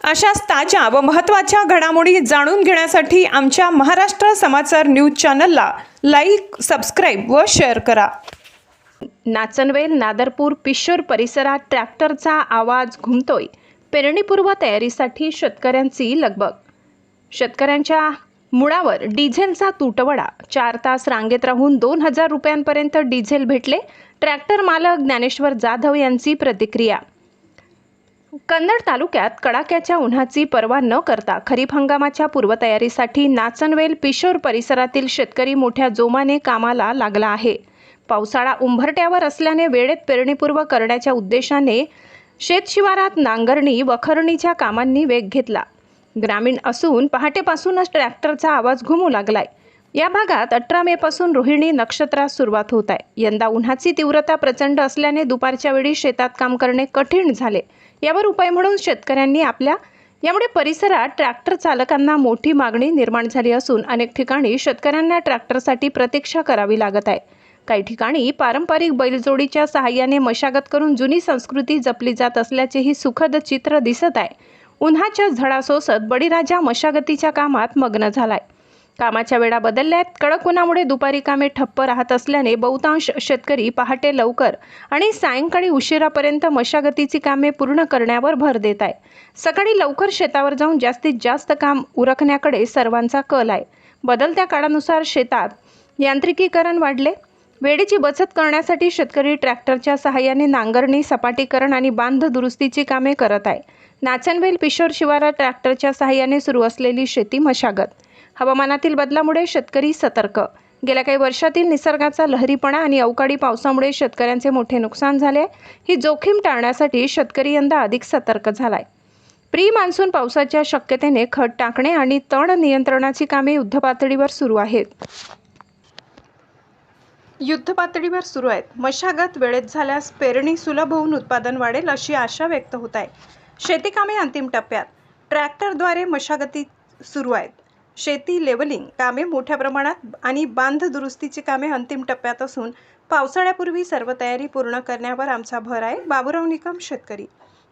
अशाच ताज्या व महत्त्वाच्या घडामोडी जाणून घेण्यासाठी आमच्या महाराष्ट्र समाचार न्यूज चॅनलला लाईक, सबस्क्राईब व शेअर करा। नाचनवेल नादरपूर पिशोर परिसरात ट्रॅक्टरचा आवाज घुमतोय। पेरणीपूर्व तयारीसाठी शेतकऱ्यांची लगबग। शेतकऱ्यांच्या मुळावर डिझेलचा तुटवडा। 4 तास रांगेत राहून 2000 रुपयांपर्यंत डिझेल भेटले। ट्रॅक्टर मालक ज्ञानेश्वर जाधव यांची प्रतिक्रिया। कन्नड तालुक्यात कडाक्याच्या उन्हाची पर्वा न करता खरीप हंगामाच्या पूर्वतयारीसाठी नाचनवेल पिशोर परिसरातील शेतकरी मोठ्या जोमाने कामाला लागला आहे। पावसाळा उंबरठ्यावर असल्याने वेळेत पेरणीपूर्व करण्याच्या उद्देशाने शेतशिवारात नांगरणी व खरणीच्या कामांनी वेग घेतला। ग्रामीण असून पहाटेपासूनच ट्रॅक्टरचा आवाज घुमू लागलाय। या भागात 18 मे पासून रोहिणी नक्षत्रास सुरुवात होत आहे। यंदा उन्हाची तीव्रता प्रचंड असल्याने दुपारच्या वेळी शेतात काम करणे कठीण झाले। यावर उपाय म्हणून शेतकऱ्यांनी यामुळे परिसरात ट्रॅक्टर चालकांना मोठी मागणी निर्माण झाली असून अनेक ठिकाणी शेतकऱ्यांना ट्रॅक्टरसाठी प्रतीक्षा करावी लागत आहे। काही ठिकाणी पारंपरिक बैलजोडीच्या सहाय्याने मशागत करून जुनी संस्कृती जपली जात असल्याचेही सुखद चित्र दिसत आहे। उन्हाच्या झळा सोसत बळीराजा मशागतीच्या कामात मग्न झालाय। कामाच्या वेळा बदलल्यात। कडक उन्हामुळे दुपारी कामे ठप्प राहत असल्याने बहुतांश शेतकरी पहाटे लवकर आणि सायंकाळी उशिरापर्यंत मशागतीची कामे पूर्ण करण्यावर भर देत आहे। सकाळी लवकर शेतावर जाऊन जास्तीत जास्त काम उरकण्याकडे सर्वांचा कल आहे। बदलत्या काळानुसार शेतात यांत्रिकीकरण वाढले। वेळेची बचत करण्यासाठी शेतकरी ट्रॅक्टरच्या सहाय्याने नांगरणी, सपाटीकरण आणि बांध दुरुस्तीची कामे करत आहे। नाचनवेल पिशोर शिवारात ट्रॅक्टरच्या सहाय्याने सुरू असलेली शेती मशागत। हवामानातील बदलामुळे शेतकरी सतर्क। गेल्या काही वर्षातील निसर्गाचा लहरीपणा आणि अवकाळी पावसामुळे शेतकऱ्यांचे मोठे नुकसान झाले। ही जोखीम टाळण्यासाठी शेतकरी यंदा अधिक सतर्क झालाय। प्री मान्सून पावसाच्या शक्यतेने खत टाकणे आणि तण नियंत्रणाची कामे युद्धपातळीवर सुरू आहेत। मशागत वेळेत झाल्यास पेरणी सुलभ होऊन उत्पादन वाढेल अशी आशा व्यक्त होत आहे। शेती कामे अंतिम टप्प्यात। ट्रॅक्टरद्वारे मशागती सुरू आहेत। शेती लेवलिंग कामे मोठ्या प्रमाणात आणि बांध दुरुस्तीची कामे अंतिम टप्प्यात असून पावसाळ्यापूर्वी सर्व तयारी पूर्ण करण्यावर आमचा भर आहे। बाबूराव निकम, शेतकरी।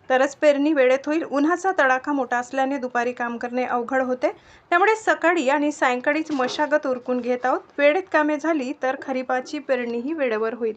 तरच पेरणी वेळेत होईल। उन्हाचा तडाखा मोठा असल्याने दुपारी काम करणे अवघड होते। त्यामुळे सकाळी आणि सायंकाळीच मशागत उरकून घेत आहोत। वेळेत कामे झाली तर खरीपाची पेरणीही वेळेवर होईल।